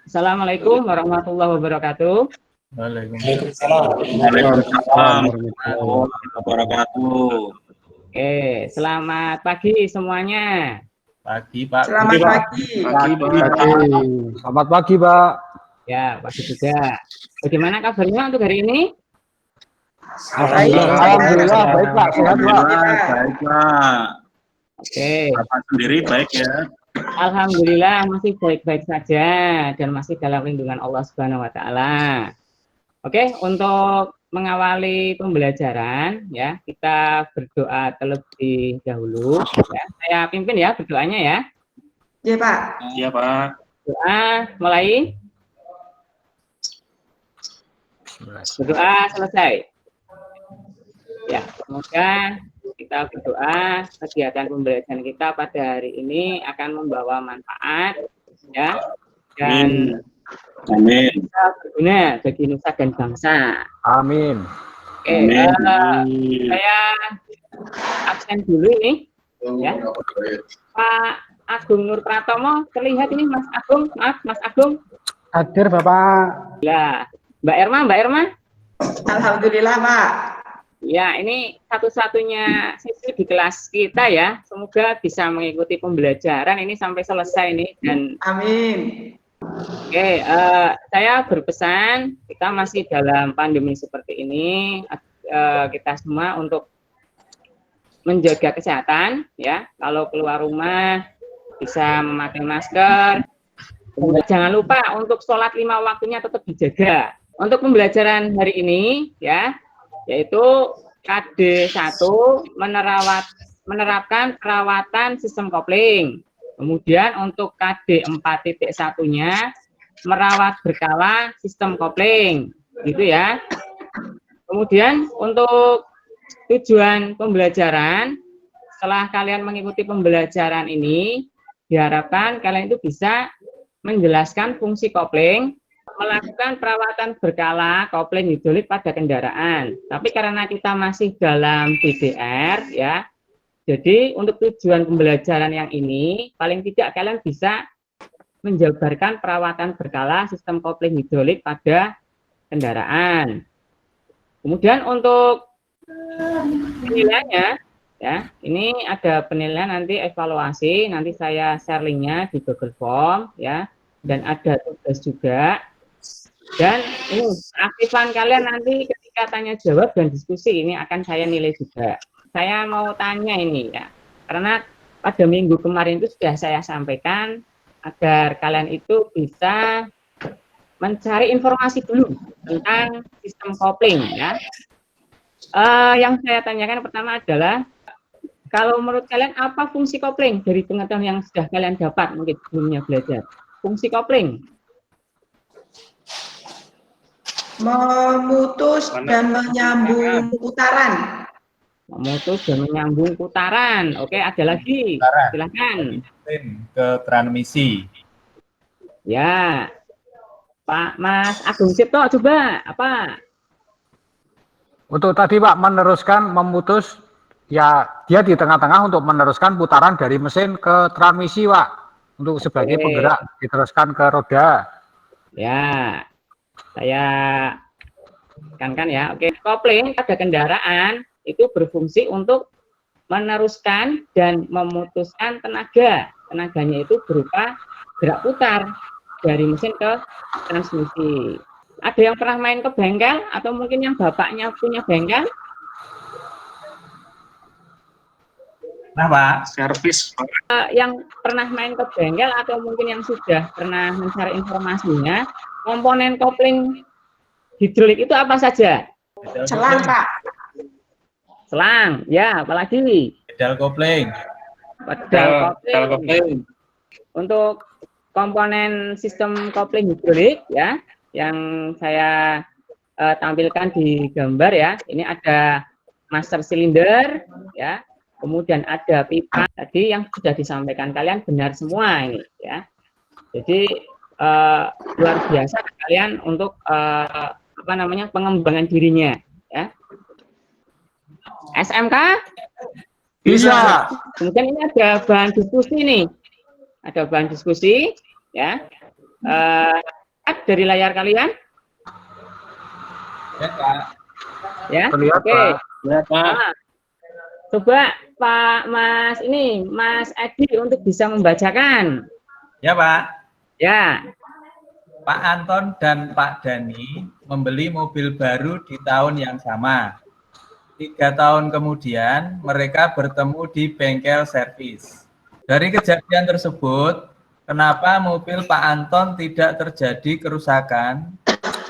Assalamualaikum warahmatullahi wabarakatuh. Waalaikumsalam. Waalaikumsalam warahmatullahi wabarakatuh. Oke, selamat pagi semuanya. Pagi, Pak. Selamat pagi. Selamat pagi, Pak. Ya, pagi juga. Bagaimana kabarnya untuk hari ini? Alhamdulillah baik, Pak. Sehat, Pak. Baik, Pak. Oke. Bapak sendiri baik ya? Alhamdulillah masih baik-baik saja dan masih dalam lindungan Allah Subhanahu wa taala. Oke, untuk mengawali pembelajaran ya, kita berdoa terlebih dahulu ya. Saya pimpin ya berdoanya ya. Iya, Pak. Iya, Pak. Doa mulai. Berdoa selesai. Ya, semoga kita berdoa kegiatan pembelajaran kita pada hari ini akan membawa manfaat ya dan bisa berguna bagi nusa dan bangsa. Amin. Oke, saya absen dulu ini ya. Pak Agung Nur Pratomo terlihat ini Mas Agung, maaf Mas Agung. Hadir, Bapak. Ya, Mbak Erma. Alhamdulillah, Pak. Ya, ini satu-satunya siswi di kelas kita ya. Semoga bisa mengikuti pembelajaran ini sampai selesai nih dan amin. Oke, saya berpesan kita masih dalam pandemi seperti ini, kita semua untuk menjaga kesehatan ya. Kalau keluar rumah bisa memakai masker. Jangan lupa untuk sholat 5 waktunya tetap dijaga. Untuk pembelajaran hari ini ya, yaitu KD 1 menerapkan perawatan sistem kopling. Kemudian untuk KD 4.1-nya merawat berkala sistem kopling, gitu ya. Kemudian untuk tujuan pembelajaran, setelah kalian mengikuti pembelajaran ini, diharapkan kalian itu bisa menjelaskan fungsi kopling, melakukan perawatan berkala kopling hidrolik pada kendaraan. Tapi karena kita masih dalam DDR ya, jadi untuk tujuan pembelajaran yang ini paling tidak kalian bisa menjabarkan perawatan berkala sistem kopling hidrolik pada kendaraan. Kemudian untuk penilaiannya ya, ini ada penilaian nanti evaluasi, nanti saya share linknya di Google Form ya, dan ada tugas juga. Dan ini aktifan kalian nanti ketika tanya jawab dan diskusi ini akan saya nilai juga. Saya mau tanya ini ya, karena pada minggu kemarin itu sudah saya sampaikan agar kalian itu bisa mencari informasi dulu tentang sistem kopling ya. Yang saya tanyakan pertama adalah kalau menurut kalian apa fungsi kopling dari pengetahuan yang sudah kalian dapat mungkin sebelumnya belajar? Fungsi kopling. Memutus dan menyambung putaran. Memutus dan menyambung putaran. Oke, ada lagi. Silakan. Ke transmisi. Ya. Pak Mas Agung Cipto coba apa? Untuk tadi, Pak, meneruskan memutus ya, dia di tengah-tengah untuk meneruskan putaran dari mesin ke transmisi, Pak. Untuk sebagai penggerak diteruskan ke roda. Ya. Saya tekankan ya. Oke, kopling pada kendaraan itu berfungsi untuk meneruskan dan memutuskan tenaga. Tenaganya itu berupa gerak putar dari mesin ke transmisi. Ada yang pernah main ke bengkel atau mungkin yang bapaknya punya bengkel? Nah, Pak, servis. Yang pernah main ke bengkel atau mungkin yang sudah pernah mencari informasinya, komponen kopling hidrolik itu apa saja? Selang, Pak. Selang, ya, apalagi? Pedal kopling. Pedal kopling. Untuk komponen sistem kopling hidrolik ya, yang saya tampilkan di gambar ya, ini ada master silinder ya, kemudian ada pipa. Tadi yang sudah disampaikan kalian benar semua ini ya. Jadi luar biasa kalian untuk pengembangan dirinya ya. SMK bisa. Kemudian ini ada bahan diskusi nih, ada bahan diskusi ya. dari layar kalian? Ya, Pak. Ya, Terlihat, oke. Pak. Ya, Pak. Nah, coba Pak Mas Edi untuk bisa membacakan. Ya, Pak. Ya, Pak Anton dan Pak Dani membeli mobil baru di tahun yang sama. 3 tahun kemudian, mereka bertemu di bengkel servis. Dari kejadian tersebut, kenapa mobil Pak Anton tidak terjadi kerusakan,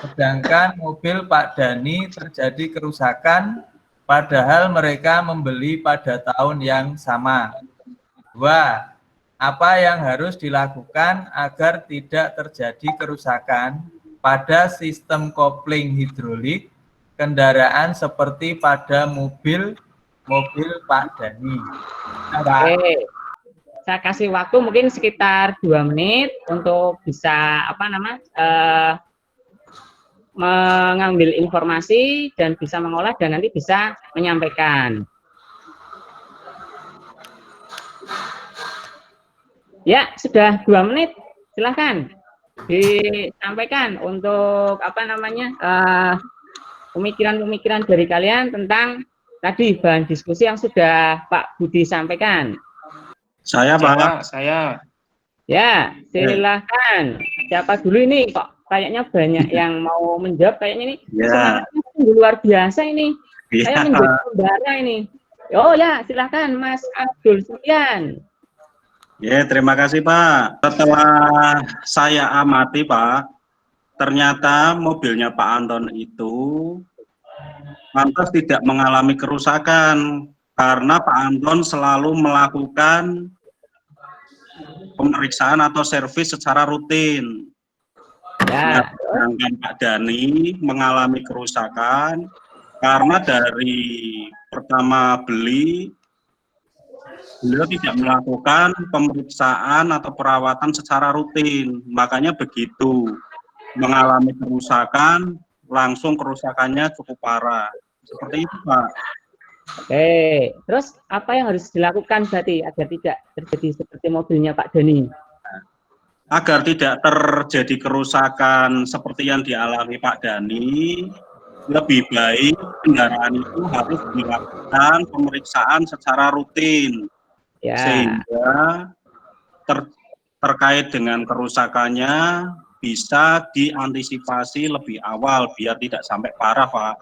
sedangkan mobil Pak Dani terjadi kerusakan, padahal mereka membeli pada tahun yang sama? 2. Apa yang harus dilakukan agar tidak terjadi kerusakan pada sistem kopling hidrolik kendaraan seperti pada mobil Pak Dani? oke. Saya kasih waktu mungkin sekitar 2 menit untuk bisa mengambil informasi dan bisa mengolah dan nanti bisa menyampaikan. Ya, sudah 2 menit. Silahkan disampaikan untuk pemikiran-pemikiran dari kalian tentang tadi bahan diskusi yang sudah Pak Budi sampaikan. Saya, Pak. Saya. Ya, silahkan. Siapa dulu ini? Kok kayaknya banyak yang mau menjawab. Kayaknya ini semangatnya luar biasa ini. Saya menjadi pembara ini. Oh ya, silahkan Mas Abdul Sufyan. Ya, terima kasih, Pak. Setelah saya amati, Pak, ternyata mobilnya Pak Anton itu lantas tidak mengalami kerusakan karena Pak Anton selalu melakukan pemeriksaan atau servis secara rutin. Ya. Sedangkan Pak Dani mengalami kerusakan karena dari pertama beli beliau tidak melakukan pemeriksaan atau perawatan secara rutin, makanya begitu mengalami kerusakan, langsung kerusakannya cukup parah. Seperti itu, Pak. Oke, terus apa yang harus dilakukan berarti agar tidak terjadi seperti mobilnya Pak Dani? Agar tidak terjadi kerusakan seperti yang dialami Pak Dani, lebih baik kendaraan itu harus dilakukan pemeriksaan secara rutin. Ya. Sehingga terkait dengan kerusakannya bisa diantisipasi lebih awal biar tidak sampai parah, Pak.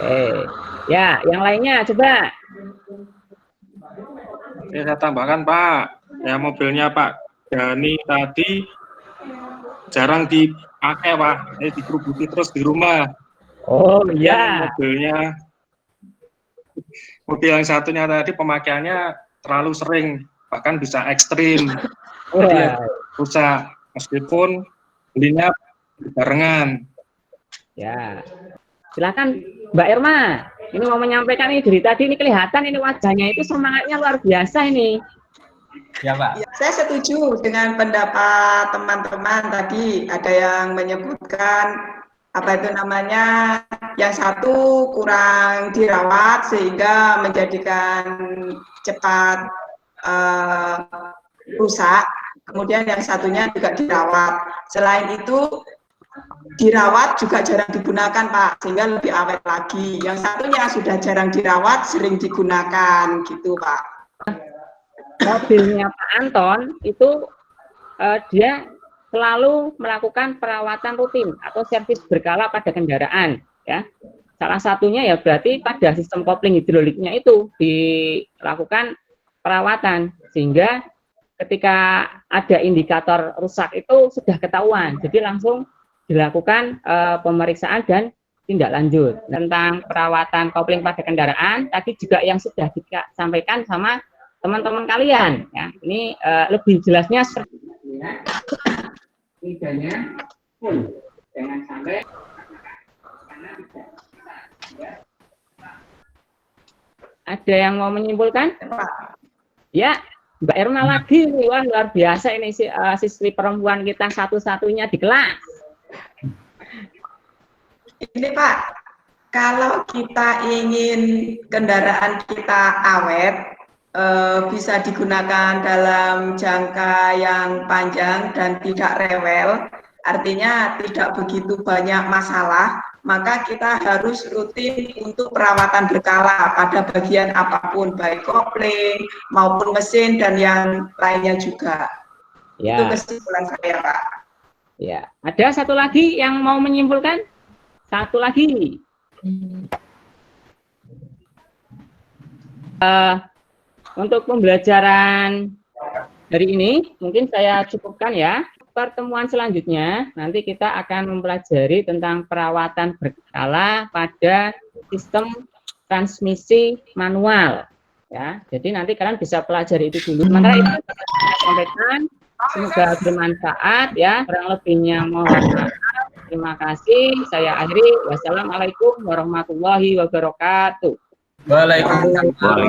Oke. Ya, yang lainnya coba. Saya tambahkan, Pak. Ya, mobilnya Pak Dani tadi jarang dipakai, Pak. Dikerubuti terus di rumah. Oh Kemudian iya. Mobil yang satunya tadi pemakaiannya terlalu sering, bahkan bisa ekstrim. Wah. Rusak, meskipun belinya barengan. Ya. Silakan Mbak Irma. Ini mau menyampaikan ini dari tadi ini kelihatan ini wajahnya itu semangatnya luar biasa ini. Ya, Pak. Ya, saya setuju dengan pendapat teman-teman tadi. Ada yang menyebutkan yang satu kurang dirawat sehingga menjadikan cepat rusak. Kemudian yang satunya juga dirawat. Selain itu dirawat juga jarang digunakan, Pak, sehingga lebih awet lagi. Yang satunya sudah jarang dirawat, sering digunakan, gitu, Pak. Mobilnya Pak Anton itu dia selalu melakukan perawatan rutin atau servis berkala pada kendaraan, ya. Salah satunya ya berarti pada sistem kopling hidroliknya itu dilakukan perawatan sehingga ketika ada indikator rusak itu sudah ketahuan, jadi langsung dilakukan pemeriksaan dan tindak lanjut. Tentang perawatan kopling pada kendaraan tadi juga yang sudah disampaikan sama teman-teman kalian, ya. Ini lebih jelasnya seperti ini, ya. Lidahnya full, jangan sampai karena tidak bisa. Ada yang mau menyimpulkan? Ya, Mbak Irma lagi, wah luar biasa ini siswi perempuan kita satu-satunya di kelas. Ini Pak, kalau kita ingin kendaraan kita awet, bisa digunakan dalam jangka yang panjang dan tidak rewel, artinya tidak begitu banyak masalah, maka kita harus rutin untuk perawatan berkala pada bagian apapun, baik kopling maupun mesin dan yang lainnya juga. Ya. Itu kesimpulan saya, Pak. Ya, ada satu lagi yang mau menyimpulkan? Satu lagi. Untuk pembelajaran hari ini mungkin saya cukupkan ya. Pertemuan selanjutnya nanti kita akan mempelajari tentang perawatan berkala pada sistem transmisi manual ya. Jadi nanti kalian bisa pelajari itu dulu. Sementara itu saya sampaikan, semoga bermanfaat ya. Kurang lebihnya mohon maaf. Terima kasih. Saya akhiri. Wassalamualaikum warahmatullahi wabarakatuh. Waalaikumsalam.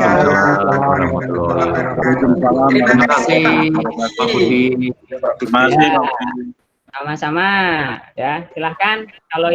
Terima kasih, Pak. Terima kasih. Sama-sama ya. Silahkan kalau